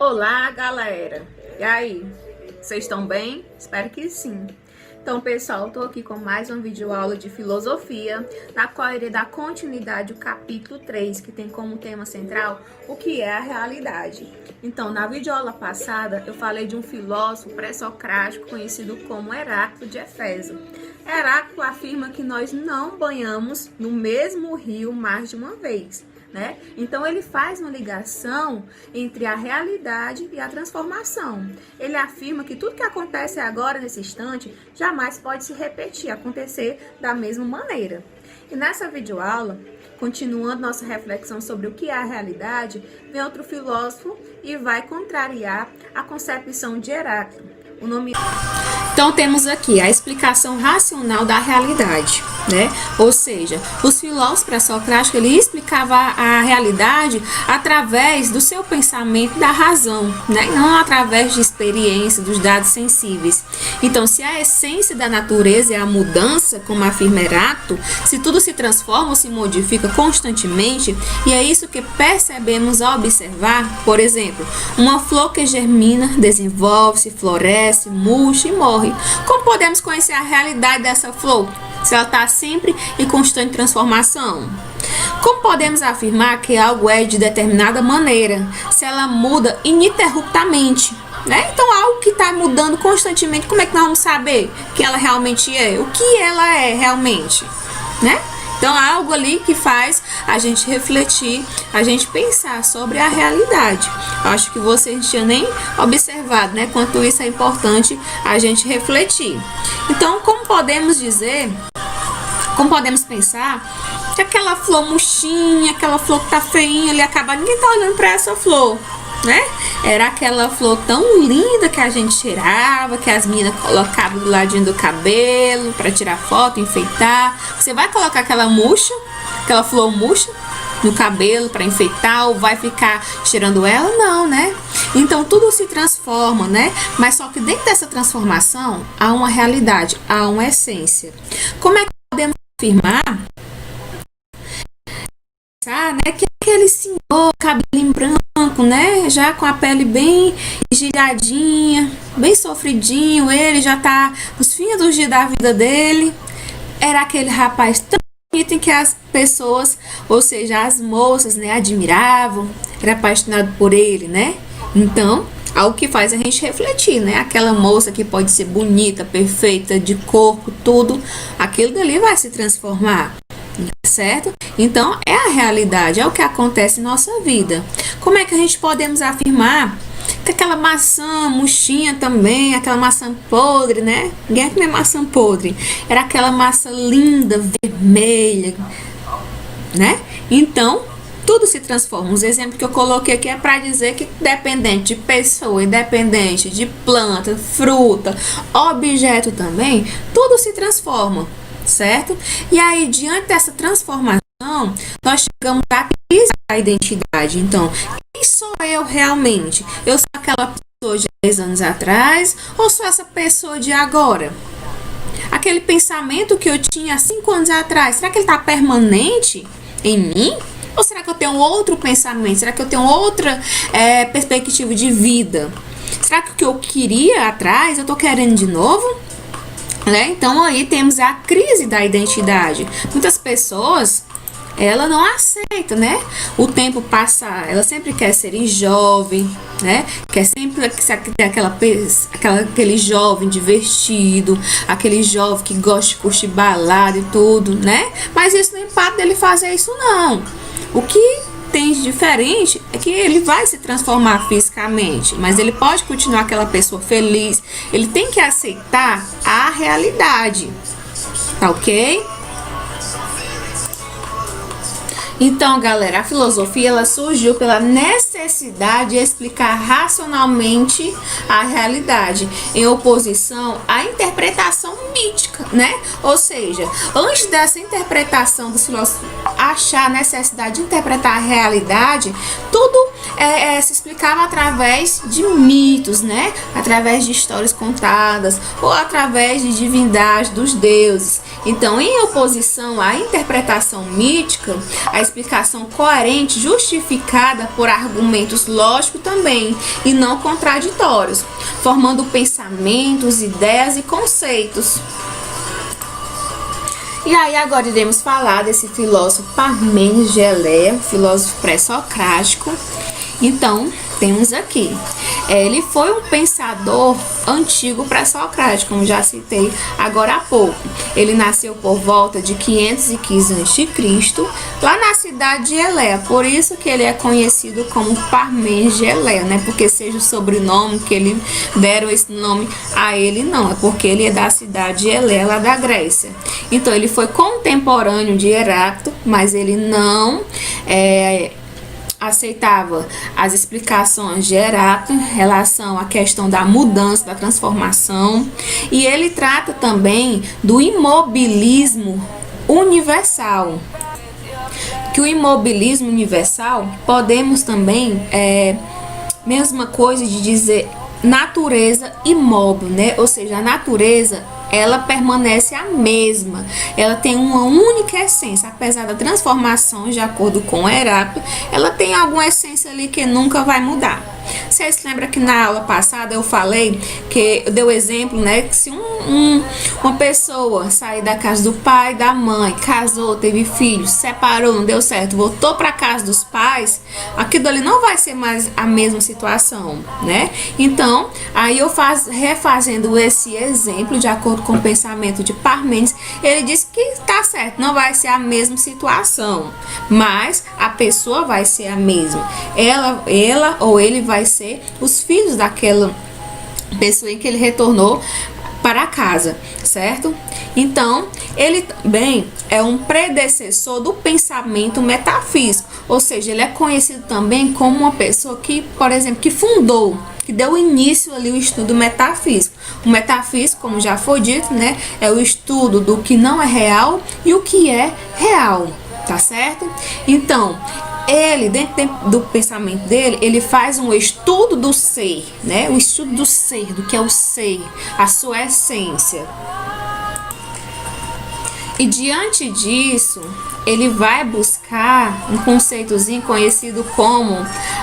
Olá, galera! E aí? Vocês estão bem? Espero que sim! Então, pessoal, estou aqui com mais uma videoaula de filosofia, na qual irei dar continuidade ao capítulo 3, que tem como tema central o que é a realidade. Então, na videoaula passada, eu falei de um filósofo pré-socrático conhecido como Heráclito de Éfeso. Heráclito afirma que nós não banhamos no mesmo rio mais de uma vez, né? Então ele faz uma ligação entre a realidade e a transformação. Ele afirma que tudo que acontece agora, nesse instante, jamais pode se repetir, acontecer da mesma maneira. E nessa videoaula, continuando nossa reflexão sobre o que é a realidade, vem outro filósofo e vai contrariar a concepção de Heráclito. Então temos aqui a explicação racional da realidade, né? Ou seja, os filósofos pré-socráticos, ele explicava a realidade através do seu pensamento da razão, né? Não através de experiência, dos dados sensíveis. Então, se a essência da natureza é a mudança, como afirma Heráclito, se tudo se transforma ou se modifica constantemente, e é isso que percebemos ao observar, por exemplo, uma flor que germina, desenvolve-se, floresce, murcha e morre. Como podemos conhecer a realidade dessa flor, se ela está sempre em constante transformação? Como podemos afirmar que algo é de determinada maneira, se ela muda ininterruptamente, né? Então, algo que está mudando constantemente, como é que nós vamos saber que ela realmente é? O que ela é realmente, né? Então, algo ali que faz a gente refletir, a gente pensar sobre a realidade. Eu acho que vocês não tinham nem observado, né? Quanto isso é importante a gente refletir. Então, como podemos pensar que aquela flor murchinha, aquela flor que tá feinha ali, ninguém tá olhando para essa flor, né? Era aquela flor tão linda que a gente cheirava, que as meninas colocavam do ladinho do cabelo para tirar foto, enfeitar. Você vai colocar aquela flor murcha no cabelo para enfeitar, ou vai ficar cheirando ela? Não, né? Então tudo se transforma, né? Mas só que dentro dessa transformação há uma realidade, há uma essência. Como é que podemos afirmar, né, que aquele senhor, cabelinho branco, né, já com a pele bem estilhadinha, bem sofridinho, ele já tá nos fins dos dias da vida dele, era aquele rapaz tão bonito em que as pessoas, ou seja, as moças, né, admiravam, era apaixonado por ele, né? Então, algo que faz a gente refletir, né? Aquela moça que pode ser bonita, perfeita, de corpo, tudo, aquilo dali vai se transformar, certo? Então, é a realidade, é o que acontece em nossa vida. Como é que a gente podemos afirmar que aquela maçã murchinha também, aquela maçã podre, né? Ninguém come maçã podre. Era aquela maçã linda, vermelha, né? Então, tudo se transforma. Os exemplos que eu coloquei aqui é para dizer que dependente de pessoa, independente de planta, fruta, objeto também, tudo se transforma, certo? E aí, diante dessa transformação, nós chegamos à crise da identidade. Então, quem sou eu realmente? Eu sou aquela pessoa de 10 anos atrás ou sou essa pessoa de agora? Aquele pensamento que eu tinha há 5 anos atrás, será que ele está permanente em mim? Ou será que eu tenho outro pensamento? Será que eu tenho outra perspectiva de vida? Será que o que eu queria atrás, eu estou querendo de novo? Né? Então, aí temos a crise da identidade. Muitas pessoas, ela não aceita, né? O tempo passa, ela sempre quer ser jovem, né? Quer sempre ter aquele jovem divertido, aquele jovem que gosta de curtir balada e tudo, né? Mas isso não impede dele fazer isso, não. O que tem de diferente é que ele vai se transformar fisicamente, mas ele pode continuar aquela pessoa feliz. Ele tem que aceitar a realidade, tá ok? Então, galera, a filosofia ela surgiu pela necessidade de explicar racionalmente a realidade, em oposição à interpretação mítica, né? Ou seja, antes dessa interpretação dos filósofos achar a necessidade de interpretar a realidade, tudo se explicava através de mitos, né? Através de histórias contadas ou através de divindades dos deuses. Então, em oposição à interpretação mítica, a explicação coerente, justificada por argumentos lógicos também e não contraditórios, formando pensamentos, ideias e conceitos. E aí agora iremos falar desse filósofo Parmênides de Elea, filósofo pré-socrático. Então, temos aqui, ele foi um pensador antigo pré-socrático, como já citei agora há pouco. Ele nasceu por volta de 515 a.C., lá na cidade de Elea, por isso que ele é conhecido como Parmênides de Elea, né? Porque seja o sobrenome que ele deram esse nome a ele, não, é porque ele é da cidade de Elea, lá da Grécia. Então, ele foi contemporâneo de Heráclito, mas ele não aceitava as explicações de Heráclito em relação à questão da mudança, da transformação, e ele trata também do imobilismo universal. Que o imobilismo universal podemos também mesma coisa de dizer natureza imóvel, né? Ou seja, a natureza ela permanece a mesma, ela tem uma única essência, apesar da transformação, de acordo com Heráclito, ela tem alguma essência ali que nunca vai mudar. Vocês se lembram que na aula passada eu falei que eu dei o exemplo, né, que se uma pessoa sair da casa do pai, da mãe, casou, teve filhos, separou, não deu certo, voltou para casa dos pais, aquilo ali não vai ser mais a mesma situação, né? Então, aí eu refazendo esse exemplo de acordo com o pensamento de Parmênides, ele disse que tá certo, não vai ser a mesma situação, mas a pessoa vai ser a mesma. Ela ou ele vai ser os filhos daquela pessoa em que ele retornou para casa, certo? Então, ele também é um predecessor do pensamento metafísico, ou seja, ele é conhecido também como uma pessoa que, por exemplo, que deu início ali ao estudo metafísico. O metafísico, como já foi dito, né, é o estudo do que não é real e o que é real, tá certo? Então, ele, dentro do pensamento dele, ele faz um estudo do ser, né? O estudo do ser, do que é o ser, a sua essência. E diante disso, ele vai buscar um conceitozinho conhecido como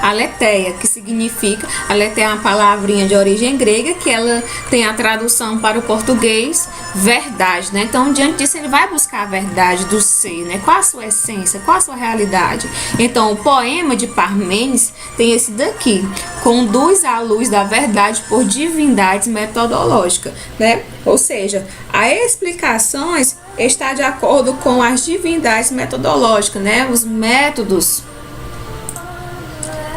aletheia, que significa, aletheia é uma palavrinha de origem grega, que ela tem a tradução para o português, verdade, né? Então, diante disso, ele vai buscar a verdade do ser, né? Qual a sua essência, qual a sua realidade. Então, o poema de Parmênides tem esse daqui, conduz à luz da verdade por divindades metodológicas, né? Ou seja, as explicações está de acordo com as divindades metodológicas, né? Os métodos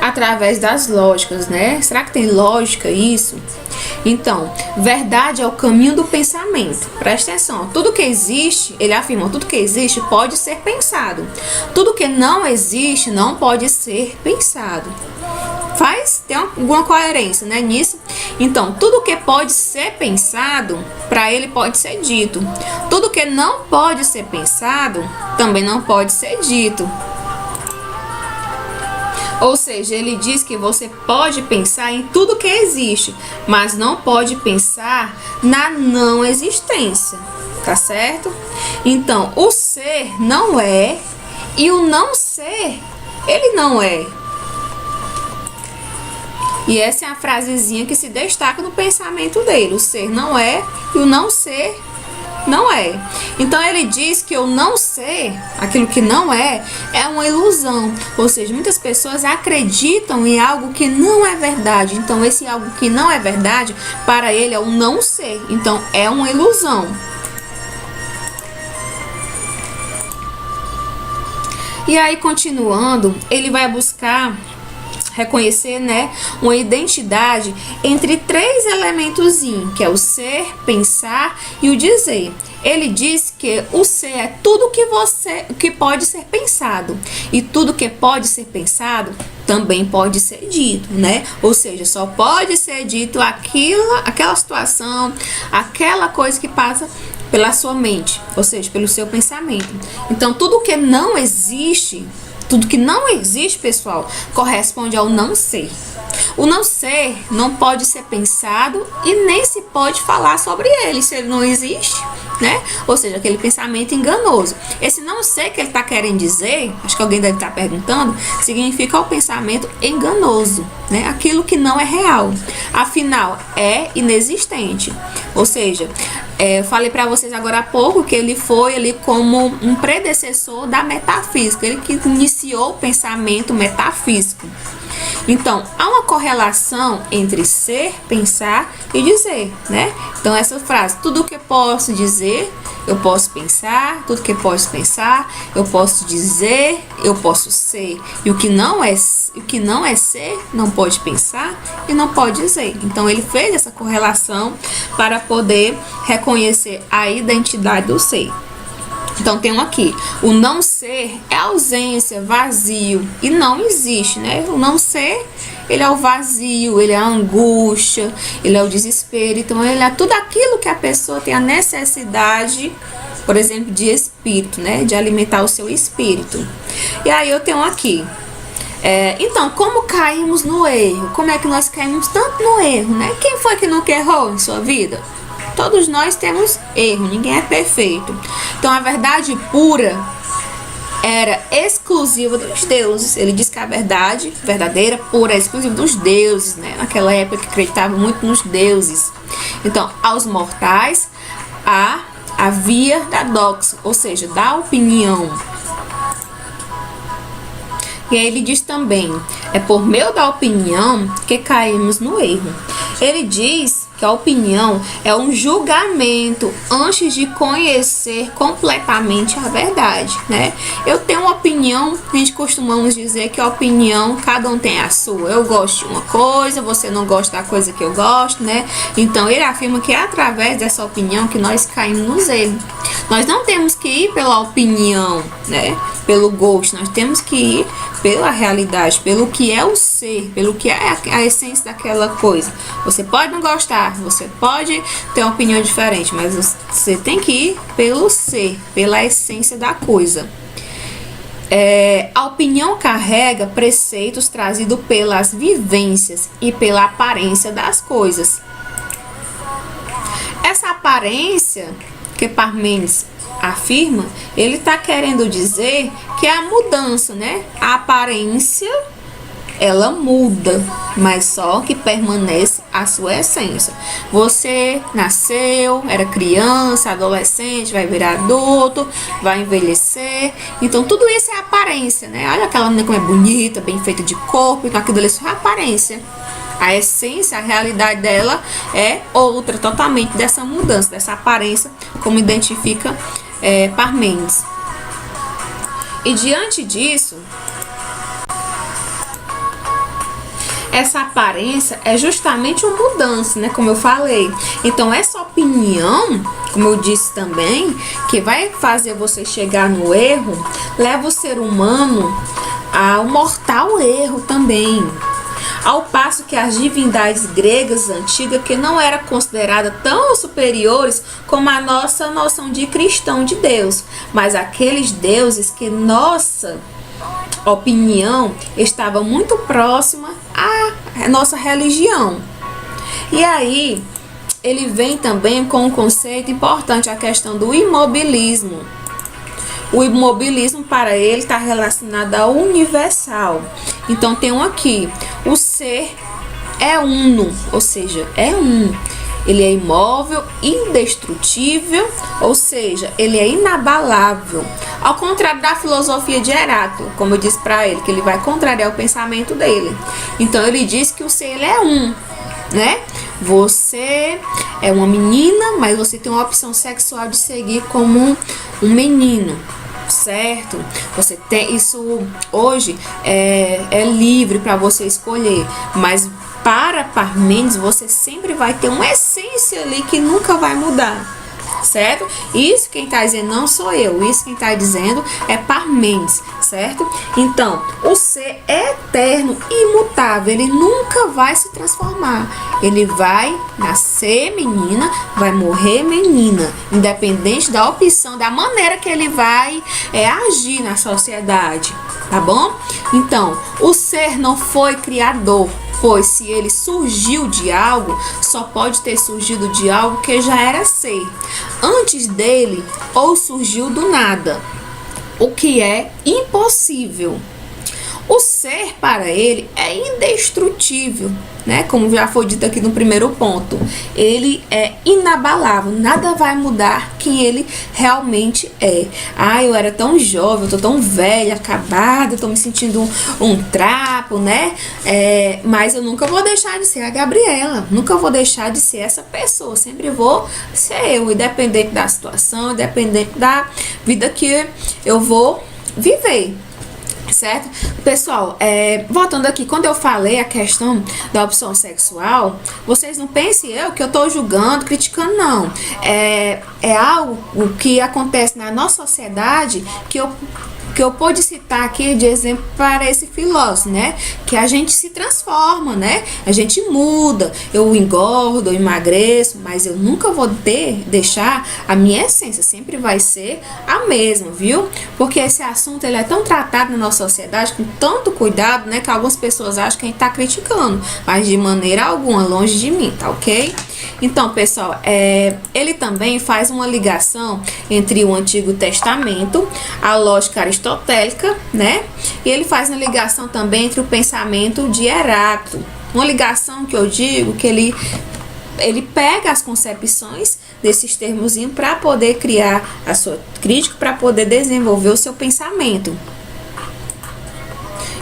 através das lógicas, né? Será que tem lógica isso? Então, verdade é o caminho do pensamento. Presta atenção, tudo que existe, ele afirma, tudo que existe pode ser pensado. Tudo que não existe não pode ser pensado. Tem alguma coerência, né, nisso? Então, tudo que pode ser pensado, para ele pode ser dito. Tudo que não pode ser pensado, também não pode ser dito. Ou seja, ele diz que você pode pensar em tudo que existe, mas não pode pensar na não existência, tá certo? Então, o ser não é e o não ser, ele não é. E essa é a frasezinha que se destaca no pensamento dele. O ser não é e o não ser não é. Então ele diz que o não ser, aquilo que não é uma ilusão. Ou seja, muitas pessoas acreditam em algo que não é verdade. Então esse algo que não é verdade, para ele é o não ser. Então é uma ilusão. E aí, continuando, ele vai buscar reconhecer, né, uma identidade entre três elementos, que é o ser, pensar e o dizer. Ele diz que o ser é tudo que pode ser pensado, e tudo que pode ser pensado também pode ser dito, né? Ou seja, só pode ser dito aquela situação, aquela coisa que passa pela sua mente, ou seja, pelo seu pensamento. Então, tudo que não existe Tudo que não existe, pessoal, corresponde ao não ser. O não ser não pode ser pensado e nem se pode falar sobre ele se ele não existe, né? Ou seja, aquele pensamento enganoso. Esse não ser que ele está querendo dizer, acho que alguém deve estar perguntando, significa o pensamento enganoso, né? Aquilo que não é real. Afinal, é inexistente. Ou seja, eu falei para vocês agora há pouco que ele foi ali como um predecessor da metafísica, ele que iniciou o pensamento metafísico. Então, há uma correlação entre ser, pensar e dizer, né? Então, essa frase, tudo que eu posso dizer, eu posso pensar, tudo que eu posso pensar, eu posso dizer, eu posso ser. E o que não é ser, não pode pensar e não pode dizer. Então, ele fez essa correlação para poder reconhecer a identidade do ser. Então tem um aqui, o não ser é ausência, vazio e não existe, né? O não ser, ele é o vazio, ele é a angústia, ele é o desespero, então ele é tudo aquilo que a pessoa tem a necessidade, por exemplo, de espírito, né? De alimentar o seu espírito. E aí eu tenho aqui, então, como caímos no erro? Como é que nós caímos tanto no erro, né? Quem foi que nunca errou em sua vida? Todos nós temos erro, ninguém é perfeito. Então a verdade pura era exclusiva dos deuses. Ele diz que a verdade verdadeira, pura, é exclusiva dos deuses, né? Naquela época que acreditavam muito nos deuses. Então, aos mortais havia da doxa, ou seja, da opinião. E aí ele diz também, é por meio da opinião que caímos no erro. Ele diz que a opinião é um julgamento antes de conhecer completamente a verdade, né? Eu tenho uma opinião, a gente costumamos dizer que a opinião, cada um tem a sua. Eu gosto de uma coisa, você não gosta da coisa que eu gosto, né? Então ele afirma que é através dessa opinião que nós caímos nos erros. Nós não temos que ir pela opinião, né? Pelo gosto, nós temos que ir pela realidade, pelo que é o ser, pelo que é a essência daquela coisa. Você pode não gostar, você pode ter uma opinião diferente, mas você tem que ir pelo ser, pela essência da coisa. A opinião carrega preceitos trazidos pelas vivências e pela aparência das coisas. Essa aparência que Parmênides afirma, ele está querendo dizer que é a mudança, né? A aparência, ela muda, mas só que permanece a sua essência. Você nasceu, era criança, adolescente, vai virar adulto, vai envelhecer. Então tudo isso é aparência, né? Olha aquela menina como é bonita, bem feita de corpo, então aquilo ali é aparência. A essência, a realidade dela é outra, totalmente dessa mudança, dessa aparência, como identifica Parmênides. E diante disso, essa aparência é justamente uma mudança, né? Como eu falei. Então, essa opinião, como eu disse também, que vai fazer você chegar no erro, leva o ser humano ao mortal erro também. Ao passo que as divindades gregas antigas, que não eram consideradas tão superiores como a nossa noção de cristão de Deus, mas aqueles deuses que nossa opinião estava muito próxima à nossa religião. E aí ele vem também com um conceito importante, a questão do imobilismo. O imobilismo para ele está relacionado ao universal. Então tem um aqui, o ser é uno, ou seja, é um. Ele é imóvel, indestrutível, ou seja, ele é inabalável. Ao contrário da filosofia de Heráclito, como eu disse para ele, que ele vai contrariar o pensamento dele. Então ele diz que o ser ele é um, né? Você é uma menina, mas você tem uma opção sexual de seguir como um menino, certo? Você tem isso hoje é livre para você escolher, mas para Parmênides você sempre vai ter uma essência ali que nunca vai mudar, certo? Isso quem está dizendo não sou eu, isso quem está dizendo é Parmênides, certo? Então, o ser é eterno, imutável, ele nunca vai se transformar. Ele vai nascer menina, vai morrer menina, independente da opção, da maneira que ele vai agir na sociedade. tá bom? Então, o ser não foi criador, pois se ele surgiu de algo, só pode ter surgido de algo que já era ser antes dele, ou surgiu do nada, o que é impossível. O ser para ele é indestrutível, né? Como já foi dito aqui no primeiro ponto, ele é inabalável, nada vai mudar quem ele realmente é. Ah, eu era tão jovem, eu tô tão velha, acabada, tô me sentindo um trapo, né? Mas eu nunca vou deixar de ser a Gabriela, nunca vou deixar de ser essa pessoa, sempre vou ser eu, independente da situação, independente da vida que eu vou viver. Certo? Pessoal, voltando aqui, quando eu falei a questão da opção sexual, vocês não pensem que eu tô julgando, criticando, não. É algo que acontece na nossa sociedade que eu pude citar aqui de exemplo para esse filósofo, né? Que a gente se transforma, né? A gente muda, eu engordo, eu emagreço, mas eu nunca vou deixar a minha essência, sempre vai ser a mesma, viu? Porque esse assunto ele é tão tratado na nossa sociedade com tanto cuidado, né? Que algumas pessoas acham que a gente tá criticando, mas de maneira alguma, longe de mim, tá ok? Então, pessoal, ele também faz uma ligação entre o Antigo Testamento, a lógica aristotélica, né? E ele faz uma ligação também entre o pensamento de Heráclito. Uma ligação que eu digo que ele pega as concepções desses termozinhos para poder criar a sua crítica, para poder desenvolver o seu pensamento.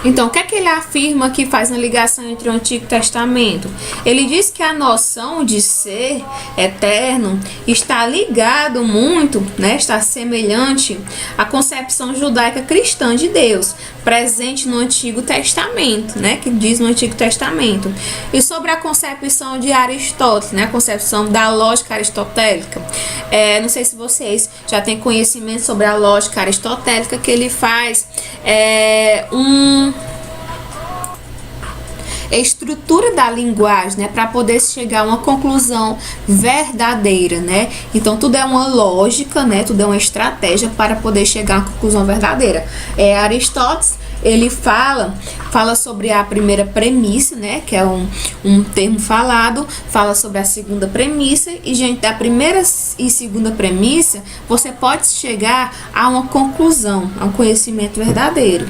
Então, o que é que ele afirma que faz uma ligação entre o Antigo Testamento? Ele diz que a noção de ser eterno está ligado muito, né, está semelhante à concepção judaica cristã de Deus, presente no Antigo Testamento, né, que diz no Antigo Testamento. E sobre a concepção de Aristóteles, né, a concepção da lógica aristotélica. Não sei se vocês já têm conhecimento sobre a lógica aristotélica, que ele faz estrutura da linguagem, né, para poder chegar a uma conclusão verdadeira, né? Então tudo é uma lógica, né? Tudo é uma estratégia para poder chegar a uma conclusão verdadeira. Aristóteles ele fala sobre a primeira premissa, né, que é um termo falado, fala sobre a segunda premissa, e diante da primeira e segunda premissa, você pode chegar a uma conclusão, a um conhecimento verdadeiro.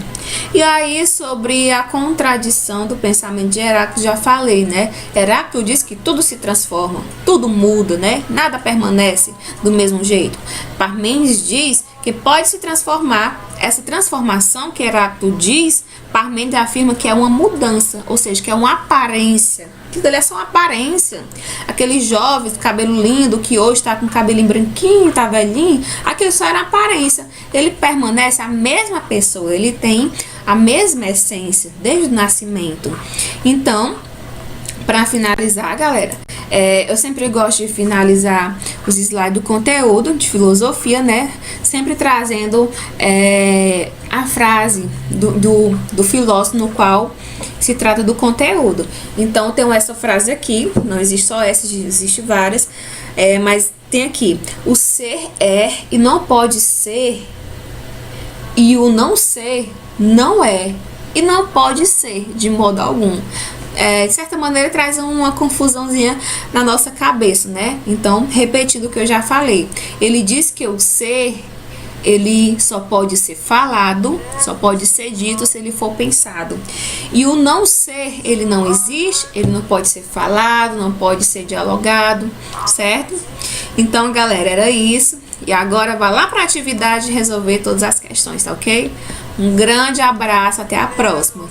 E aí, sobre a contradição do pensamento de Heráclito, já falei, né? Heráclito diz que tudo se transforma, tudo muda, né? Nada permanece do mesmo jeito. Parmênides diz que pode se transformar. Essa transformação que Heráclito diz, Parmênides afirma que é uma mudança, ou seja, que é uma aparência. Aquilo ali é só uma aparência. Aquele jovem, cabelo lindo, que hoje está com cabelinho branquinho, tá velhinho, aquilo só era aparência. Ele permanece a mesma pessoa, ele tem a mesma essência desde o nascimento. Então, para finalizar, galera, eu sempre gosto de finalizar os slides do conteúdo de filosofia, né? Sempre trazendo a frase do filósofo no qual se trata do conteúdo. Então, eu tenho essa frase aqui, não existe só essa, existe várias, mas tem aqui: o ser é e não pode ser, e o não ser não é e não pode ser de modo algum. De certa maneira traz uma confusãozinha na nossa cabeça, né? Então, repetindo o que eu já falei, ele diz que o ser, ele só pode ser falado, só pode ser dito se ele for pensado. E o não ser, ele não existe, ele não pode ser falado, não pode ser dialogado, certo? Então, galera, era isso. E agora vá lá para a atividade resolver todas as questões, tá ok? Um grande abraço, até a próxima.